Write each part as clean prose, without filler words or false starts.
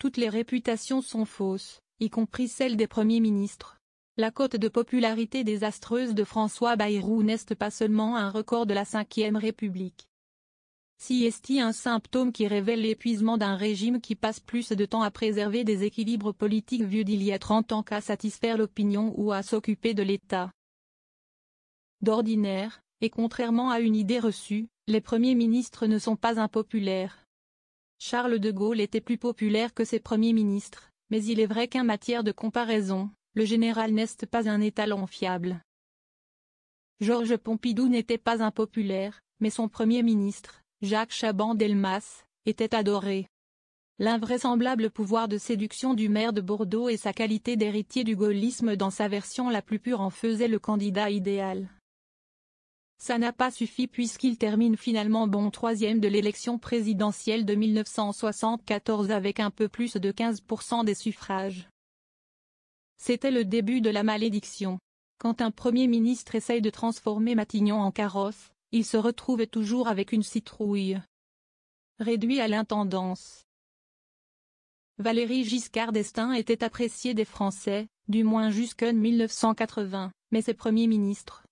Toutes les réputations sont fausses, y compris celles des premiers ministres. La cote de popularité désastreuse de François Bayrou n'est pas seulement un record de la Ve République. Si est un symptôme qui révèle l'épuisement d'un régime qui passe plus de temps à préserver des équilibres politiques vieux d'il y a 30 ans qu'à satisfaire l'opinion ou à s'occuper de l'État. D'ordinaire, et contrairement à une idée reçue, les premiers ministres ne sont pas impopulaires. Charles de Gaulle était plus populaire que ses premiers ministres, mais il est vrai qu'en matière de comparaison, le général n'est pas un étalon fiable. Georges Pompidou n'était pas impopulaire, mais son premier ministre, Jacques Chaban-Delmas, était adoré. L'invraisemblable pouvoir de séduction du maire de Bordeaux et sa qualité d'héritier du gaullisme dans sa version la plus pure en faisaient le candidat idéal. Ça n'a pas suffi puisqu'il termine finalement bon troisième de l'élection présidentielle de 1974 avec un peu plus de 15% des suffrages. C'était le début de la malédiction. Quand un Premier ministre essaye de transformer Matignon en carrosse, il se retrouve toujours avec une citrouille. Réduit à l'intendance. Valéry Giscard d'Estaing était apprécié des Français, du moins jusqu'en 1980, mais ses premiers ministres,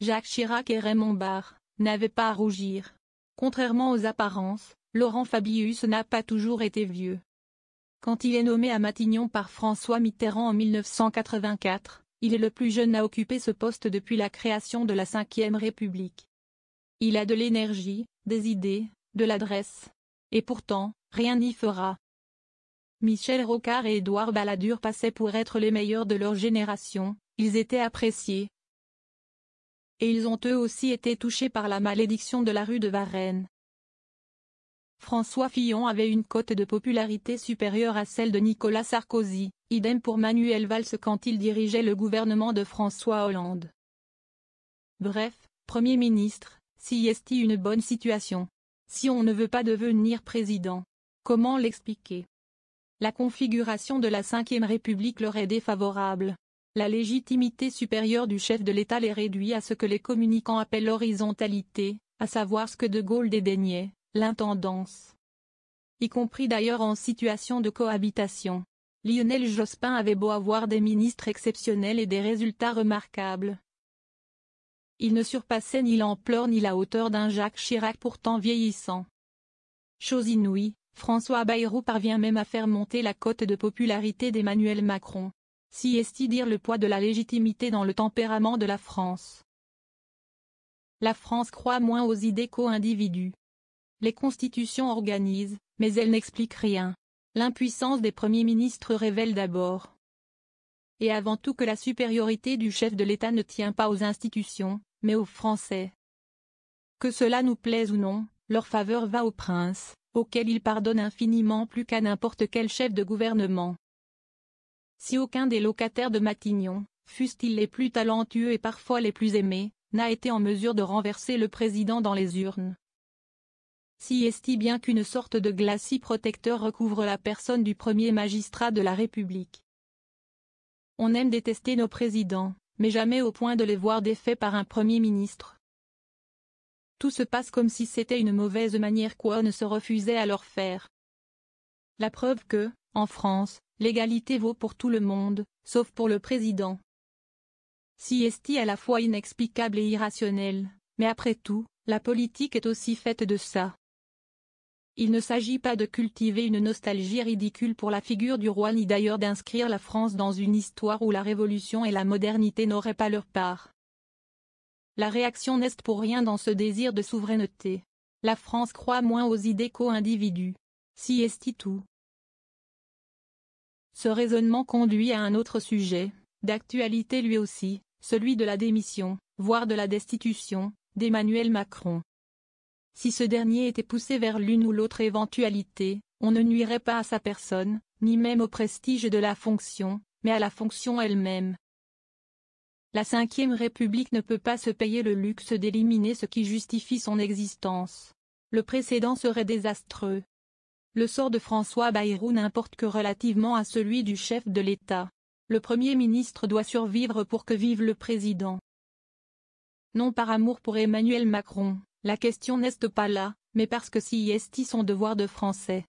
Jacques Chirac et Raymond Barre, n'avaient pas à rougir. Contrairement aux apparences, Laurent Fabius n'a pas toujours été vieux. Quand il est nommé à Matignon par François Mitterrand en 1984, il est le plus jeune à occuper ce poste depuis la création de la Ve République. Il a de l'énergie, des idées, de l'adresse. Et pourtant, rien n'y fera. Michel Rocard et Édouard Balladur passaient pour être les meilleurs de leur génération, ils étaient appréciés. Et ils ont eux aussi été touchés par la malédiction de la rue de Varennes. François Fillon avait une cote de popularité supérieure à celle de Nicolas Sarkozy, idem pour Manuel Valls quand il dirigeait le gouvernement de François Hollande. Bref, Premier ministre, si est une bonne situation. Si on ne veut pas devenir président, comment l'expliquer? La configuration de la Ve République leur est défavorable. La légitimité supérieure du chef de l'État les réduit à ce que les communicants appellent l'horizontalité, à savoir ce que De Gaulle dédaignait, l'intendance. Y compris d'ailleurs en situation de cohabitation. Lionel Jospin avait beau avoir des ministres exceptionnels et des résultats remarquables. Il ne surpassait ni l'ampleur ni la hauteur d'un Jacques Chirac pourtant vieillissant. Chose inouïe, François Bayrou parvient même à faire monter la cote de popularité d'Emmanuel Macron. Si est dire le poids de la légitimité dans le tempérament de la France. La France croit moins aux idées qu'aux individus. Les constitutions organisent, mais elles n'expliquent rien. L'impuissance des premiers ministres révèle d'abord et avant tout que la supériorité du chef de l'État ne tient pas aux institutions, mais aux Français. Que cela nous plaise ou non, leur faveur va au prince, auquel il pardonne infiniment plus qu'à n'importe quel chef de gouvernement. Si aucun des locataires de Matignon, fussent-ils les plus talentueux et parfois les plus aimés, n'a été en mesure de renverser le président dans les urnes. Si est bien qu'une sorte de glacis protecteur recouvre la personne du premier magistrat de la République. On aime détester nos présidents, mais jamais au point de les voir défaits par un premier ministre. Tout se passe comme si c'était une mauvaise manière qu'on se refusait à leur faire. La preuve que, en France, l'égalité vaut pour tout le monde, sauf pour le président. Si est à la fois inexplicable et irrationnel, mais après tout, la politique est aussi faite de ça. Il ne s'agit pas de cultiver une nostalgie ridicule pour la figure du roi ni d'ailleurs d'inscrire la France dans une histoire où la révolution et la modernité n'auraient pas leur part. La réaction n'est pour rien dans ce désir de souveraineté. La France croit moins aux idées qu'aux individus. Si est tout. Ce raisonnement conduit à un autre sujet, d'actualité lui aussi, celui de la démission, voire de la destitution, d'Emmanuel Macron. Si ce dernier était poussé vers l'une ou l'autre éventualité, on ne nuirait pas à sa personne, ni même au prestige de la fonction, mais à la fonction elle-même. La Ve République ne peut pas se payer le luxe d'éliminer ce qui justifie son existence. Le précédent serait désastreux. Le sort de François Bayrou n'importe que relativement à celui du chef de l'État. Le Premier ministre doit survivre pour que vive le président. Non par amour pour Emmanuel Macron, la question n'est pas là, mais parce que si est son devoir de Français.